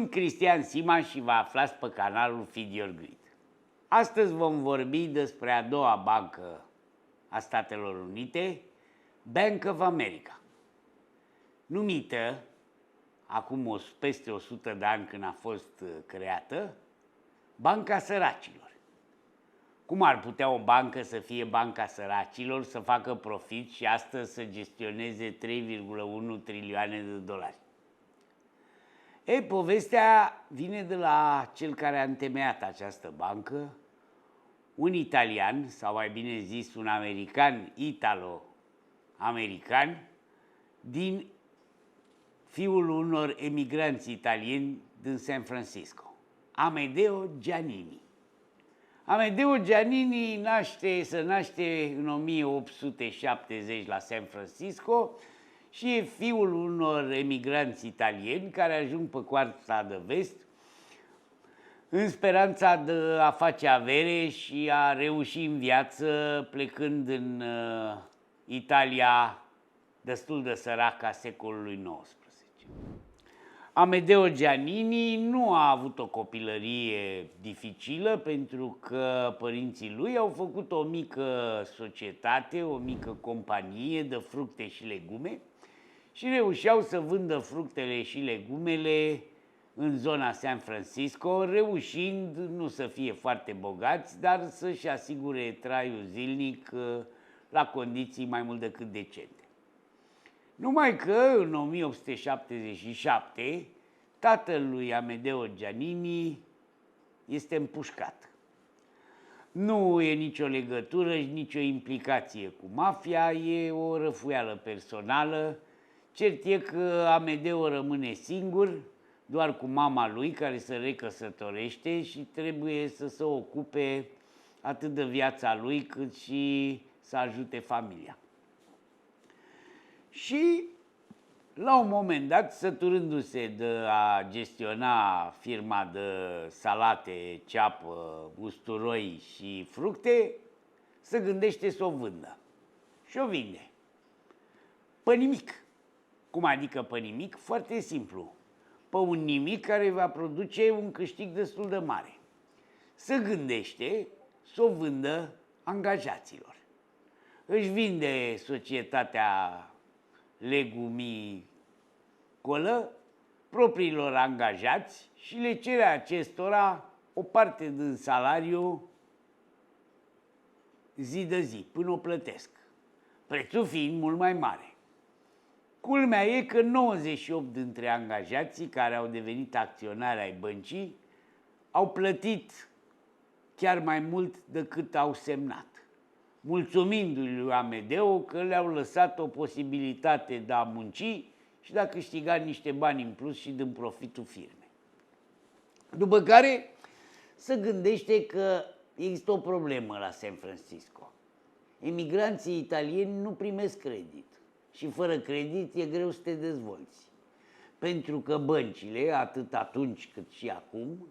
Sunt Cristian Sima și vă aflați pe canalul Feed Your Greed. Astăzi vom vorbi despre a doua bancă a Statelor Unite, Bank of America, numită acum peste 100 de ani când a fost creată, Banca Săracilor. Cum ar putea o bancă să fie Banca Săracilor, să facă profit și astăzi să gestioneze 3,1 trilioane de dolari? Povestea vine de la cel care a întemeiat această bancă, un italian, sau mai bine zis un american, italo-american, din fiul unor emigranți italieni din San Francisco, Amedeo Giannini. Amedeo Giannini se naște în 1870 la San Francisco și e fiul unor emigranți italieni care ajung pe coasta de vest în speranța de a face avere și a reuși în viață, plecând în Italia destul de săracă a secolului XIX. Amedeo Giannini nu a avut o copilărie dificilă pentru că părinții lui au făcut o mică societate, o mică companie de fructe și legume și reușeau să vândă fructele și legumele în zona San Francisco, reușind nu să fie foarte bogați, dar să-și asigure traiul zilnic la condiții mai mult decât decente. Numai că în 1877 tatăl lui Amedeo Giannini este împușcat. Nu e nicio legătură și nicio implicație cu mafia, e o răfuială personală. Cert e că Amedeo rămâne singur, doar cu mama lui, care se recăsătorește și trebuie să se ocupe atât de viața lui cât și să ajute familia. Și la un moment dat, săturându-se de a gestiona firma de salate, ceapă, usturoi și fructe, se gândește să o vândă. Și o vinde. Pe nimic. Cum adică pe nimic? Foarte simplu. Pe un nimic care va produce un câștig destul de mare. Se gândește să o vândă angajaților. Își vinde societatea legumicolă propriilor angajați și le cere acestora o parte din salariu zi de zi, până o plătesc, prețul fiind mult mai mare. Culmea e că 98 dintre angajații care au devenit acționari ai băncii au plătit chiar mai mult decât au semnat, mulțumindu-i lui Amedeo că le-au lăsat o posibilitate de a munci și de a câștiga niște bani în plus și din profitul firmei. După care se gândește că există o problemă la San Francisco. Emigranții italieni nu primesc credit și fără credit e greu să te dezvolți. Pentru că băncile, atât atunci cât și acum,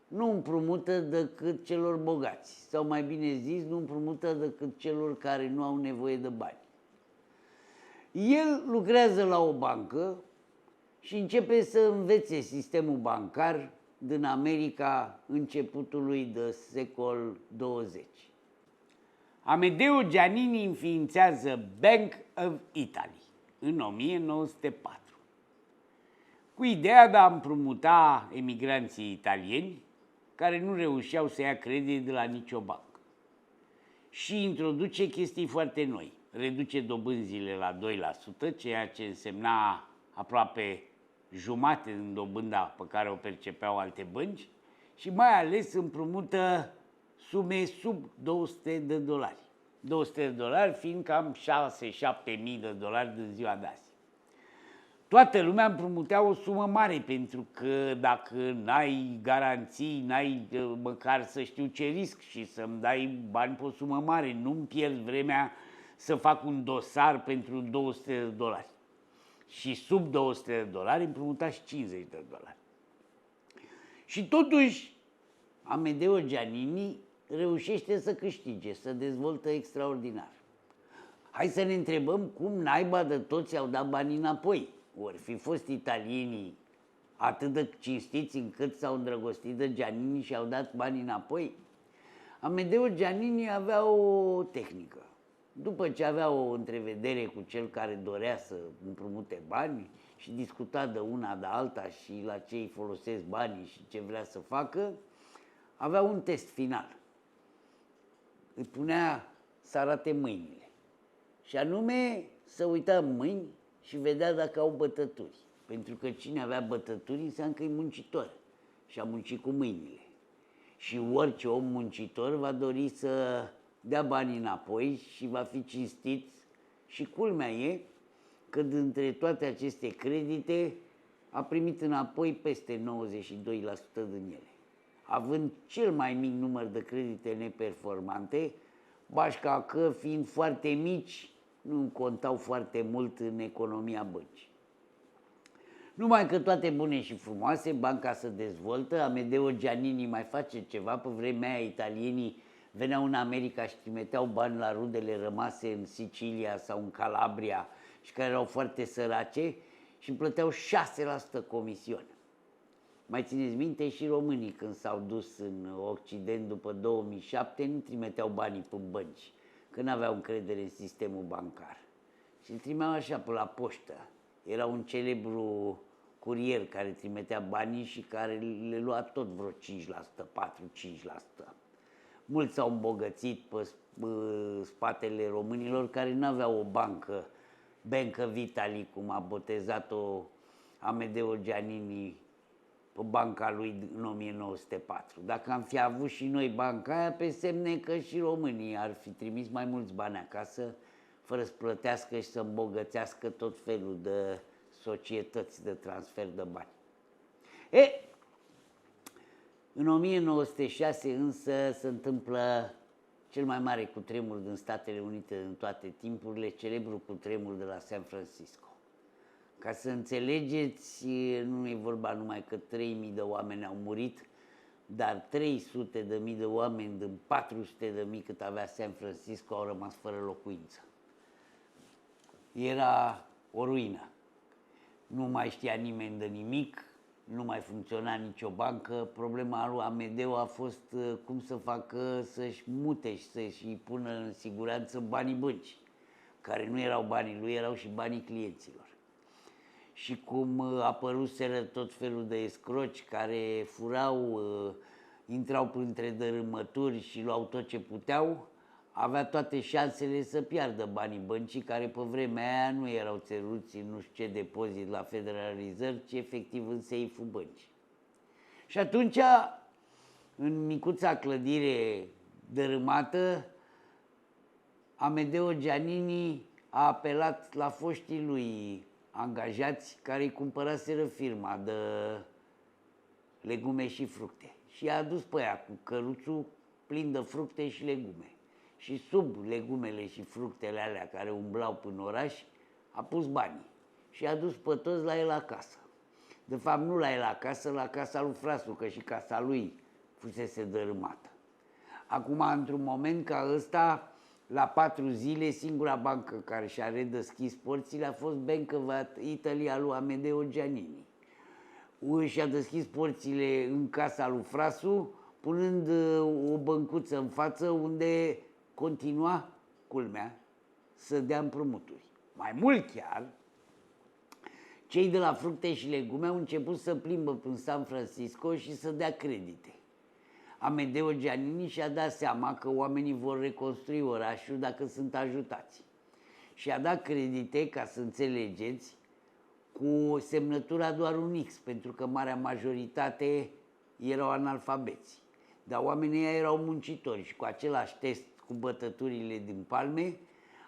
nu împrumută decât celor bogați, sau mai bine zis, nu împrumută decât celor care nu au nevoie de bani. El lucrează la o bancă și începe să învețe sistemul bancar din America începutului de secol 20. Amedeo Giannini înființează Bank of Italy în 1904, cu ideea de a împrumuta emigranții italieni care nu reușeau să ia credit de la nicio bancă. Și introduce chestii foarte noi. Reduce dobânzile la 2%, ceea ce însemna aproape jumate din dobânda pe care o percepeau alte bănci, și mai ales împrumută sume sub 200 de dolari. 200 de dolari fiind cam 6-7 mii de dolari din ziua de azi. Toată lumea împrumutea o sumă mare, pentru că dacă n-ai garanții, n-ai măcar să știu ce risc și să-mi dai bani pe o sumă mare, nu-mi pierd vremea să fac un dosar pentru 200 de dolari. Și sub 200 de dolari împrumuta și 50 de dolari. Și totuși, Amedeo Giannini reușește să câștige, să dezvoltă extraordinar. Hai să ne întrebăm cum naiba de toți au dat banii înapoi. Ori fi fost italienii atât de cinstiți încât s-au îndrăgostit de Giannini și au dat banii înapoi? Amedeo Giannini avea o tehnică. După ce avea o întrevedere cu cel care dorea să împrumute bani și discuta de una de alta și la ce îi folosesc banii și ce vrea să facă, avea un test final. Îi punea să arate mâinile. Și anume să uita în mâini și vedea dacă au bătături. Pentru că cine avea bătături înseamnă că e muncitor și a muncit cu mâinile. Și orice om muncitor va dori să dea banii înapoi și va fi cinstit. Și culmea e că dintre toate aceste credite a primit înapoi peste 92% din ele. Având cel mai mic număr de credite neperformante, bașca că fiind foarte mici, nu contau foarte mult în economia băncii. Numai că toate bune și frumoase, banca se dezvoltă, Amedeo Giannini mai face ceva, pe vremea aia italienii veneau în America și trimiteau bani la rudele rămase în Sicilia sau în Calabria și care erau foarte sărace și îmi plăteau 6% comision. Mai țineți minte, și românii când s-au dus în Occident după 2007 nu trimiteau banii pe bănci, că nu aveau încredere în sistemul bancar. Și îl trimeau așa pe la poștă. Era un celebru curier care trimitea banii și care le lua tot vreo 5%, 4-5%. Mulți s-au îmbogățit pe spatele românilor care nu aveau o bancă, Banca Vitali, cum a botezat-o Amedeo Giannini pe banca lui în 1904. Dacă am fi avut și noi banca aia, pe semne că și românii ar fi trimis mai mulți bani acasă, fără să plătească și să îmbogățească tot felul de societăți de transfer de bani. În 1906 însă se întâmplă cel mai mare cutremur din Statele Unite în toate timpurile, celebrul cutremur de la San Francisco. Ca să înțelegeți, nu e vorba numai că 3.000 de oameni au murit, dar 300.000 de oameni din 400.000 cât avea San Francisco au rămas fără locuință. Era o ruină. Nu mai știa nimeni de nimic, nu mai funcționa nicio bancă. Problema lui Amedeo a fost cum să facă să-și mute și să-și pună în siguranță banii băncii, care nu erau banii lui, erau și banii clienților. Și cum apăruseră tot felul de escroci care furau, intrau printre dărâmături și luau tot ce puteau, avea toate șansele să piardă banii băncii, care pe vremea aia nu erau țeruți în nu știu ce depozit la Federal Reserve, ci efectiv în seiful băncii. Și atunci, în micuța clădire dărâmată, Amedeo Giannini a apelat la foștii lui angajați care îi cumpăraseră firma de legume și fructe. Și i-a adus pe ea cu căruțul plin de fructe și legume. Și sub legumele și fructele alea care umblau până oraș, a pus banii. Și i-a dus pe toți la el acasă. De fapt, nu la el acasă, la casa lui Frasu, că și casa lui fusese dărâmată. Acum, într-un moment ca ăsta, la 4 zile, singura bancă care și-a redeschis porțile a fost Banca Italia lui Amedeo Giannini. Și-a deschis porțile în casa lui Frasu, punând o băncuță în față unde continua, culmea, să dea împrumuturi. Mai mult chiar, cei de la fructe și legume au început să plimbă prin San Francisco și să dea credite. Amedeo Giannini și-a dat seama că oamenii vor reconstrui orașul dacă sunt ajutați. Și a dat credite, ca să înțelegeți, cu semnătura doar un X, pentru că marea majoritate erau analfabeți. Dar oamenii ăia erau muncitori și cu același test cu bătăturile din palme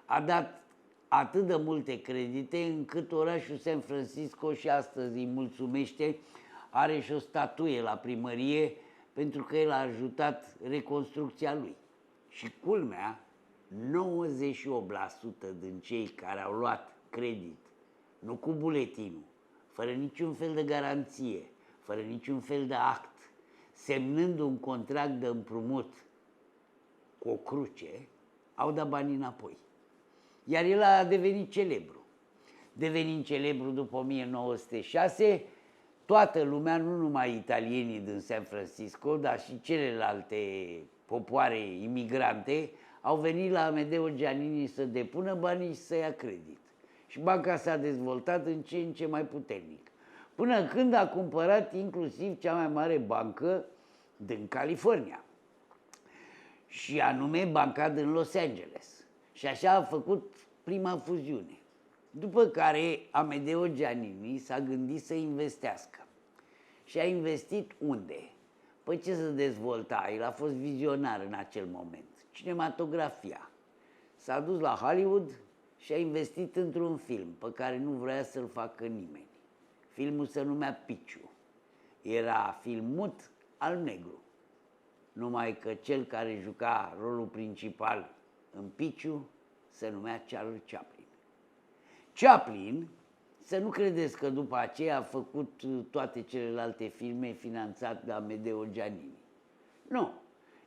a dat atât de multe credite încât orașul San Francisco și astăzi îi mulțumește, are și o statuie la primărie pentru că el a ajutat reconstrucția lui. Și culmea, 98% din cei care au luat credit, nu cu buletinul, fără niciun fel de garanție, fără niciun fel de act, semnând un contract de împrumut cu o cruce, au dat banii înapoi. Iar el a devenit celebru. Devenind celebru după 1906, toată lumea, nu numai italienii din San Francisco, dar și celelalte popoare imigrante, au venit la Amedeo Giannini să depună banii și să ia credit. Și banca s-a dezvoltat în ce mai puternic. Până când a cumpărat inclusiv cea mai mare bancă din California, și anume banca din Los Angeles. Și așa a făcut prima fuziune. După care Amedeo Giannini s-a gândit să investească. Și a investit unde? Păi ce să dezvolta? El a fost vizionar în acel moment. Cinematografia. S-a dus la Hollywood și a investit într-un film pe care nu vrea să-l facă nimeni. Filmul se numea Picciu. Era film mut, alb-negru. Numai că cel care juca rolul principal în Picciu se numea Charlie Chaplin. Chaplin, să nu credeți că după aceea a făcut toate celelalte filme finanțate de Amedeo Giannini. Nu.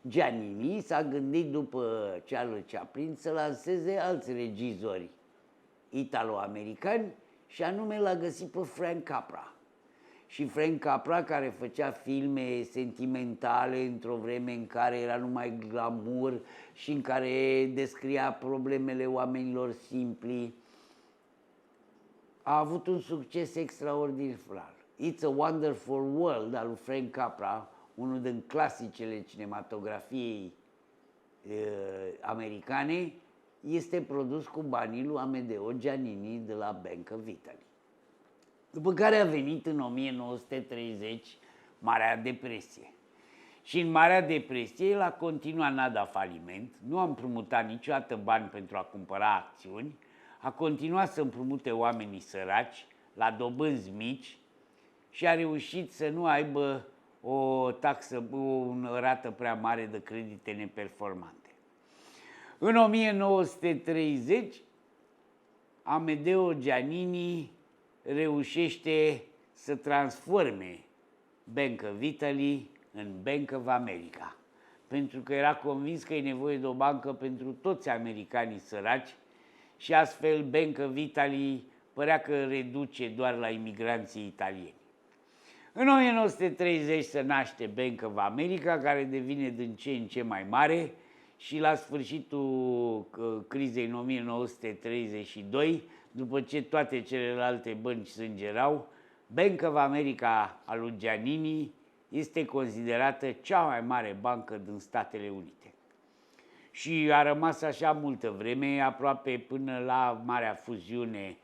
Giannini s-a gândit după Charlie Chaplin să lanseze alți regizori italo-americani și anume l-a găsit pe Frank Capra. Și Frank Capra, care făcea filme sentimentale într-o vreme în care era numai glamour și în care descria problemele oamenilor simpli, a avut un succes extraordinar. It's a Wonderful World al lui Frank Capra, unul din clasicele cinematografiei americane, este produs cu banii lui Amedeo Giannini de la Bank of Italy. După care a venit în 1930 Marea Depresie. Și în Marea Depresie el a continuat, n-a dat faliment, nu a împrumutat niciodată bani pentru a cumpăra acțiuni, a continuat să împrumute oamenii săraci la dobânzi mici și a reușit să nu aibă o taxă, o rată prea mare de credite neperformante. În 1930, Amedeo Giannini reușește să transforme Bank of Italy în Bank of America, pentru că era convins că e nevoie de o bancă pentru toți americanii săraci și astfel Bank of Italy părea că reduce doar la imigranții italieni. În 1930 se naște Bank of America, care devine din ce în ce mai mare și la sfârșitul crizei în 1932, după ce toate celelalte bănci sângerau, Bank of America a lui Giannini este considerată cea mai mare bancă din Statele Unite. Și a rămas așa multă vreme, aproape până la marea fuziune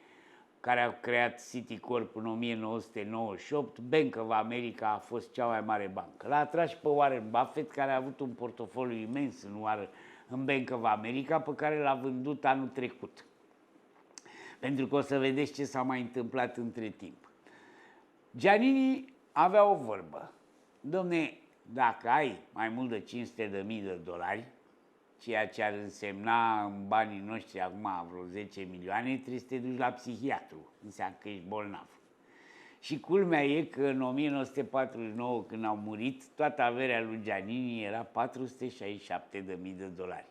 care a creat Citicorp în 1998, Bank of America a fost cea mai mare bancă. L-a atras și pe Warren Buffett, care a avut un portofoliu imens în Bank of America, pe care l-a vândut anul trecut. Pentru că o să vedeți ce s-a mai întâmplat între timp. Giannini avea o vorbă. Dom'le, dacă ai mai mult de $500.000, ceea ce ar însemna în banii noștri acum vreo 10 milioane, trebuie să te duci la psihiatru. Înseamnă că ești bolnav. Și culmea e că în 1949, când au murit, toată averea lui Giannini era $467.000.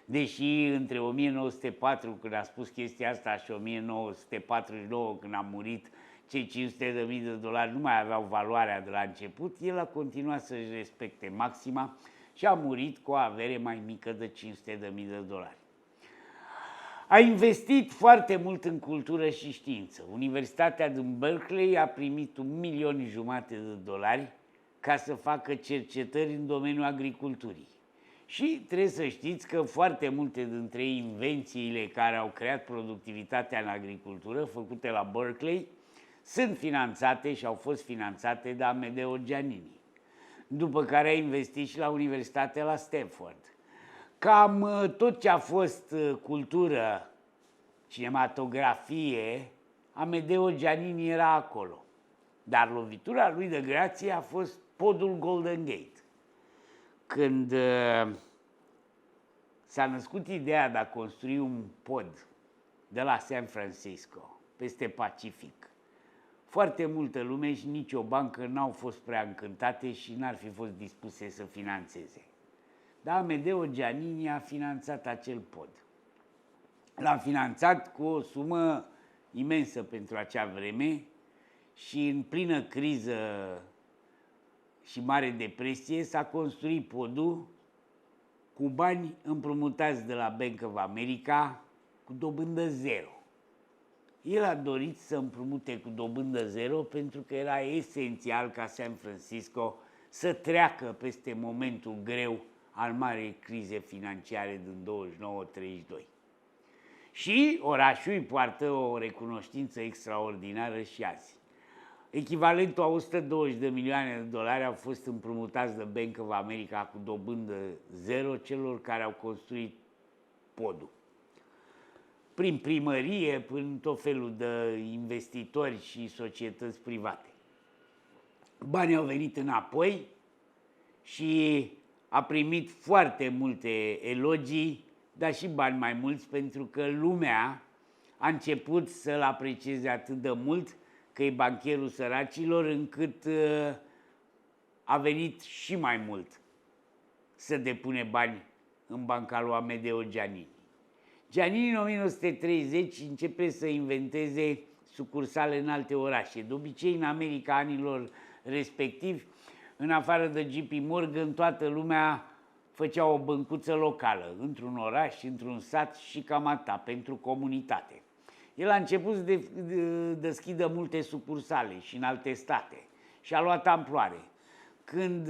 Deși între 1904, când a spus chestia asta, și 1949, când a murit, cei $500.000 nu mai aveau valoarea de la început, el a continuat să-și respecte maxima și a murit cu o avere mai mică de $500.000. A investit foarte mult în cultură și știință. Universitatea din Berkeley a primit $1.500.000 ca să facă cercetări în domeniul agriculturii. Și trebuie să știți că foarte multe dintre invențiile care au creat productivitatea în agricultură, făcute la Berkeley, sunt finanțate și au fost finanțate de Amedeo Giannini. După care a investit și la Universitatea la Stanford. Cam tot ce a fost cultură, cinematografie, Amedeo Giannini era acolo. Dar lovitura lui de grație a fost podul Golden Gate. Când s-a născut ideea de a construi un pod de la San Francisco, peste Pacific, foarte multă lume și nicio bancă n-au fost prea încântate și n-ar fi fost dispuse să finanțeze. Dar Amedeo Giannini a finanțat acel pod. L-a finanțat cu o sumă imensă pentru acea vreme și în plină criză și mare depresie s-a construit podul cu bani împrumutați de la Bank of America cu dobândă zero. El a dorit să împrumute cu dobândă zero pentru că era esențial ca San Francisco să treacă peste momentul greu al marei crize financiare din 29-32. Și orașul îi poartă o recunoștință extraordinară și azi. Echivalentul a 120 de milioane de dolari au fost împrumutați de Bank of America cu dobândă zero celor care au construit podul. Prin primărie, prin tot felul de investitori și societăți private. Banii au venit înapoi și a primit foarte multe elogii, dar și bani mai mulți, pentru că lumea a început să-l aprecieze atât de mult că e bancherul săracilor, încât a venit și mai mult să depune bani în banca lui Amedeo Giannini. Giannini în 1930 începe să inventeze sucursale în alte orașe. De obicei, în America anilor respectivi, în afară de JP Morgan, toată lumea făcea o băncuță locală, într-un oraș, într-un sat și cam atât, pentru comunitate. El a început să deschidă multe sucursale și în alte state și a luat amploare. Când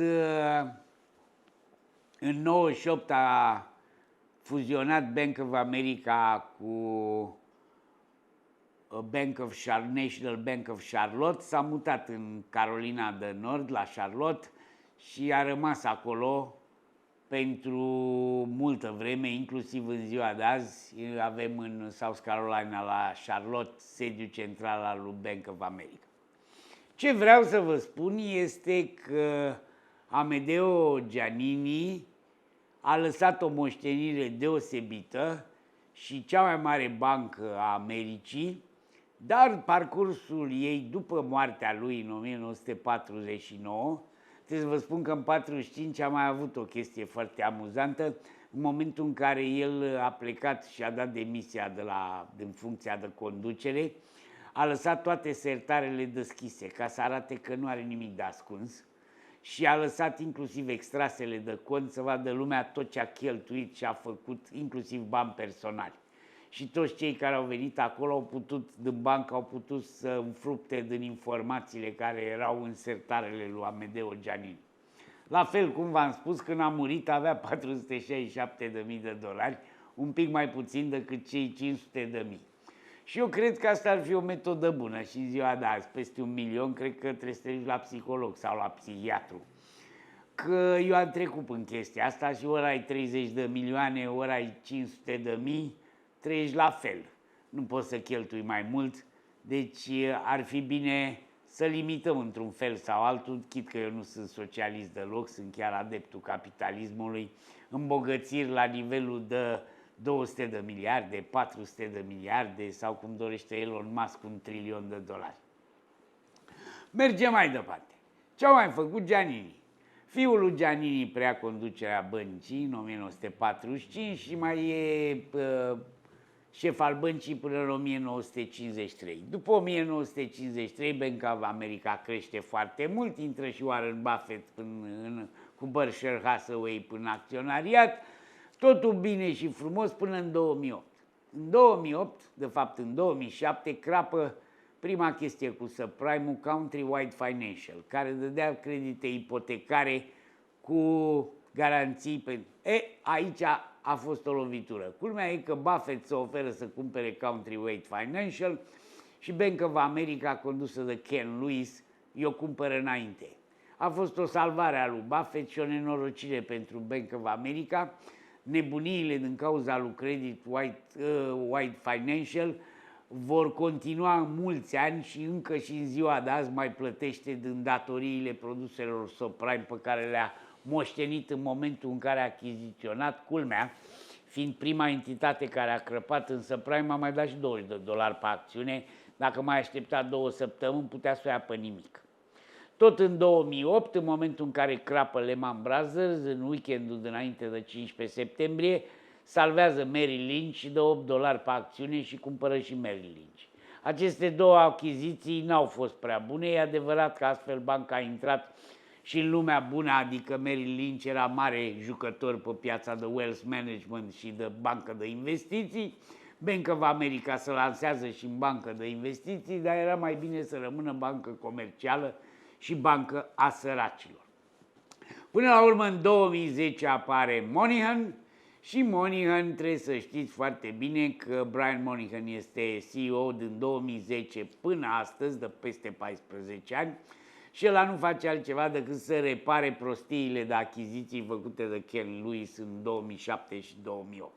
în 98 a fuzionat Bank of America cu National Bank of Charlotte, s-a mutat în Carolina de Nord, la Charlotte, și a rămas acolo pentru multă vreme, inclusiv în ziua de azi. Avem în South Carolina, la Charlotte, sediul central al lui Bank of America. Ce vreau să vă spun este că Amedeo Giannini a lăsat o moștenire deosebită și cea mai mare bancă a Americii, dar parcursul ei după moartea lui în 1949, trebuie să vă spun că în 1945 a mai avut o chestie foarte amuzantă. În momentul în care el a plecat și a dat demisia din funcția de conducere, a lăsat toate sertarele deschise ca să arate că nu are nimic de ascuns și a lăsat inclusiv extrasele de cont să vadă lumea tot ce a cheltuit și a făcut, inclusiv bani personali. Și toți cei care au venit acolo au putut, din bancă, au putut să înfrupte din informațiile care erau în sertarele lui Amedeo Giannini. La fel cum v-am spus, când a murit avea $467.000, un pic mai puțin decât cei 500.000. Și eu cred că asta ar fi o metodă bună și în ziua de azi, peste 1 milion, cred că trebuie să te duci la psiholog sau la psihiatru. Că eu am trecut în chestia asta și ori ai 30 de milioane, ori ai 500.000, trăiești la fel. Nu poți să cheltui mai mult, deci ar fi bine să limităm într-un fel sau altul, chit că eu nu sunt socialist deloc, sunt chiar adeptul capitalismului, îmbogățiri la nivelul de 200 de miliarde, 400 de miliarde sau cum dorește Elon Musk, $1 trilion. Mergem mai departe. Ce au mai făcut Giannini? Fiul lui Giannini preia conducerea băncii în 1945 și mai e șef al băncii până în 1953. După 1953, Bank of America crește foarte mult, intră și Warren Buffett cu Berkshire Hathaway până acționariat, totul bine și frumos până în 2008. În 2008, de fapt în 2007, crapă prima chestie cu subprime-ul Countrywide Financial, care dădea credite ipotecare cu garanții pentru... Aici a fost o lovitură. Culmea e că Buffett se oferă să cumpere Countrywide Financial și Bank of America, condusă de Ken Lewis, i-o cumpără înainte. A fost o salvare a lui Buffett și o nenorocire pentru Bank of America. Nebuniile din cauza lui Credit Wide Financial vor continua în mulți ani și încă și în ziua de azi mai plătește din datoriile produselor subprime pe care le-a moștenit în momentul în care a achiziționat, culmea, fiind prima entitate care a crăpat în subprime, a mai dat și $20 pe acțiune. Dacă mai aștepta 2 săptămâni, putea să o ia pe nimic. Tot în 2008, în momentul în care crapă Lehman Brothers, în weekendul dinainte de 15 septembrie, salvează Merrill Lynch și dă $8 pe acțiune și cumpără și Merrill Lynch. Aceste două achiziții n-au fost prea bune. E adevărat că astfel banca a intrat și în lumea bună, adică Merrill Lynch era mare jucător pe piața de wealth management și de bancă de investiții. Bank of America se lansează și în bancă de investiții, dar era mai bine să rămână bancă comercială și bancă a săracilor. Până la urmă, în 2010 apare Moynihan și Moynihan, trebuie să știți foarte bine că Brian Moynihan este CEO din 2010 până astăzi, de peste 14 ani, și ăla nu face altceva decât să repare prostiile de achiziții făcute de Ken Lewis în 2007 și 2008.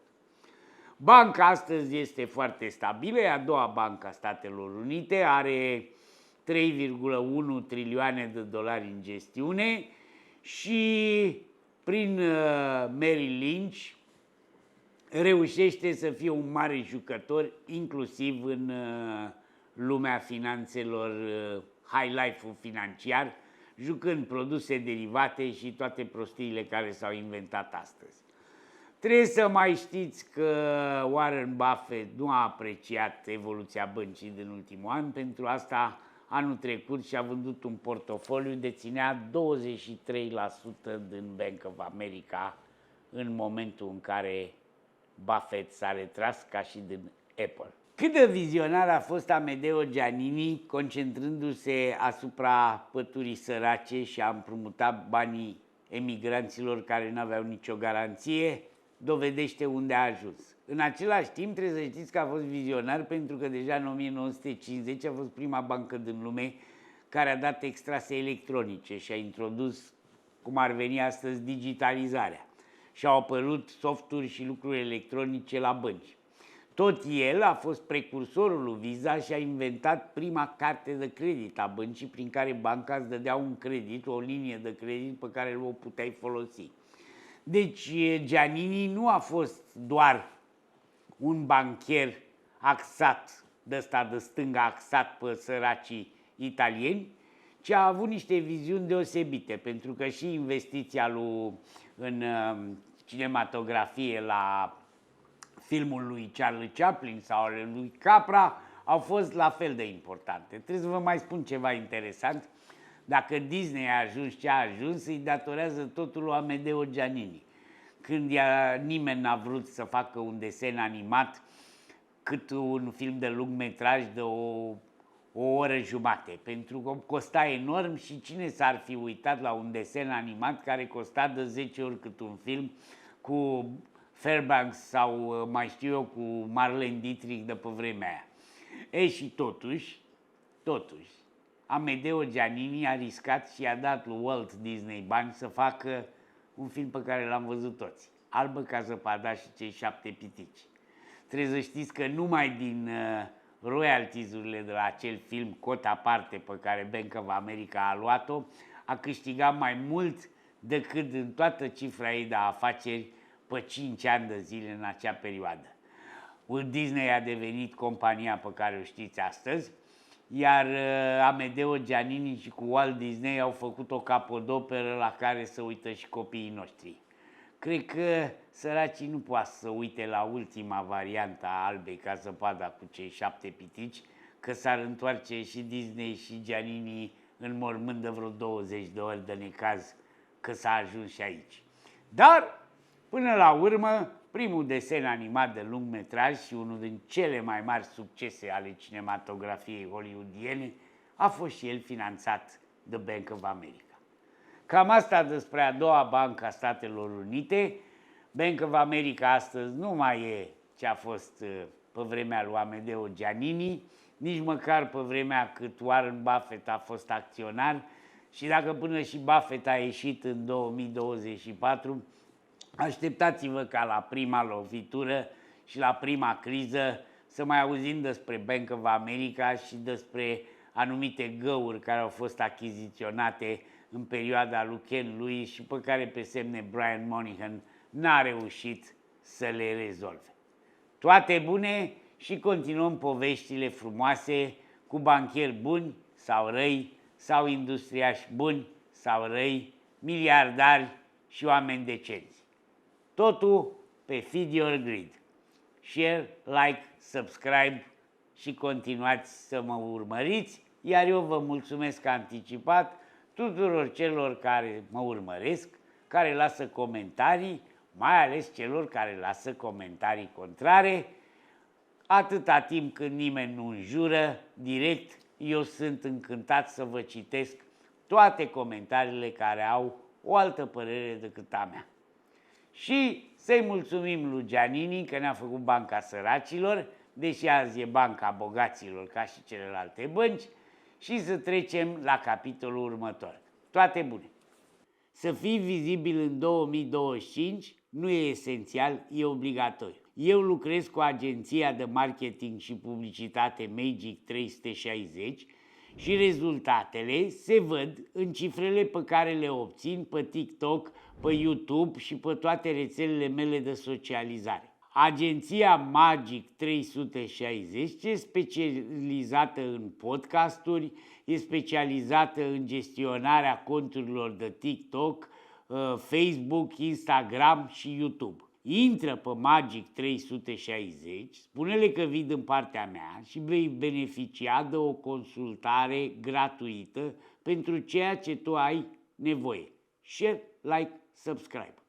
Banca astăzi este foarte stabilă, e a doua bancă a Statelor Unite, are 3,1 trilioane de dolari în gestiune și prin Merrill Lynch reușește să fie un mare jucător, inclusiv în lumea finanțelor, high life-ul financiar, jucând produse derivate și toate prostiile care s-au inventat astăzi. Trebuie să mai știți că Warren Buffett nu a apreciat evoluția băncii din ultimul an, pentru asta anul trecut și-a vândut un portofoliu, deținea 23% din Bank of America în momentul în care Buffett s-a retras, ca și din Apple. Cât de vizionar a fost Amedeo Giannini, concentrându-se asupra păturii sărace și a împrumutat banii emigranților care nu aveau nicio garanție, dovedește unde a ajuns. În același timp, trebuie să știți că a fost vizionar pentru că deja în 1950 a fost prima bancă din lume care a dat extrase electronice și a introdus, cum ar veni astăzi, digitalizarea. Și au apărut softuri și lucruri electronice la bănci. Tot el a fost precursorul lui Visa și a inventat prima carte de credit a băncii, prin care banca îți dădea un credit, o linie de credit pe care o puteai folosi. Deci Giannini nu a fost doar un bancher axat, de ăsta de stânga, axat pe săracii italieni, ci a avut niște viziuni deosebite, pentru că și investiția lui în cinematografie la filmul lui Charlie Chaplin sau al lui Capra au fost la fel de importante. Trebuie să vă mai spun ceva interesant. Dacă Disney a ajuns ce a ajuns, îi datorează totul lui Amedeo Giannini. Când nimeni n-a vrut să facă un desen animat cât un film de lung metraj de o oră jumate, pentru că costa enorm și cine s-ar fi uitat la un desen animat care costa de 10 ori cât un film cu Fairbanks sau mai știu eu cu Marlene Dietrich de pe vremea aia. E și totuși, Amedeo Giannini a riscat și a dat lui Walt Disney bani să facă un film pe care l-am văzut toți, Albă ca zăpada și cei 7 pitici. Trebuie să știți că numai din royalties-urile de la acel film, cota parte pe care Bank of America a luat-o, a câștigat mai mult decât în toată cifra ei de afaceri pe 5 ani de zile în acea perioadă. Walt Disney a devenit compania pe care o știți astăzi, iar Amedeo Giannini și cu Walt Disney au făcut o capodoperă la care să uită și copiii noștri. Cred că săracii nu poate să uite la ultima variantă a Albei ca zăpada cu cei 7 pitici, că s-ar întoarce și Disney și Giannini în mormânt de vreo 20 de ori de necaz că s-a ajuns și aici. Dar, până la urmă, primul desen animat de lung metraj și unul din cele mai mari succese ale cinematografiei hollywoodiene a fost și el finanțat de Bank of America. Cam asta despre a doua bancă a Statelor Unite. Bank of America astăzi nu mai e ce a fost pe vremea lui Amedeo Giannini, nici măcar pe vremea cât Warren Buffett a fost acționar și dacă până și Buffett a ieșit în 2024, așteptați-vă ca la prima lovitură și la prima criză să mai auzim despre Bank of America și despre anumite găuri care au fost achiziționate în perioada lui Ken Lewis și pe care pe semne Brian Moynihan n-a reușit să le rezolve. Toate bune și continuăm poveștile frumoase cu banchieri buni sau răi, sau industriași buni sau răi, miliardari și oameni decenți. Totul pe Feed Your Greed. Share, like, subscribe și continuați să mă urmăriți, iar eu vă mulțumesc anticipat tuturor celor care mă urmăresc, care lasă comentarii, mai ales celor care lasă comentarii contrare. Atâta timp când nimeni nu înjură direct, eu sunt încântat să vă citesc toate comentariile care au o altă părere decât a mea. Și să-i mulțumim lui Giannini că ne-a făcut banca săracilor, deși azi e banca bogaților ca și celelalte bănci, și să trecem la capitolul următor. Toate bune! Să fii vizibil în 2025 nu e esențial, e obligatoriu. Eu lucrez cu agenția de marketing și publicitate Magic 360 și rezultatele se văd în cifrele pe care le obțin pe TikTok, pe YouTube și pe toate rețelele mele de socializare. Agenția Magic 360 e specializată în podcasturi, e specializată în gestionarea conturilor de TikTok, Facebook, Instagram și YouTube. Intră pe Magic 360, spune-le că vii din partea mea și vei beneficia de o consultare gratuită pentru ceea ce tu ai nevoie. Share, like, subscribe.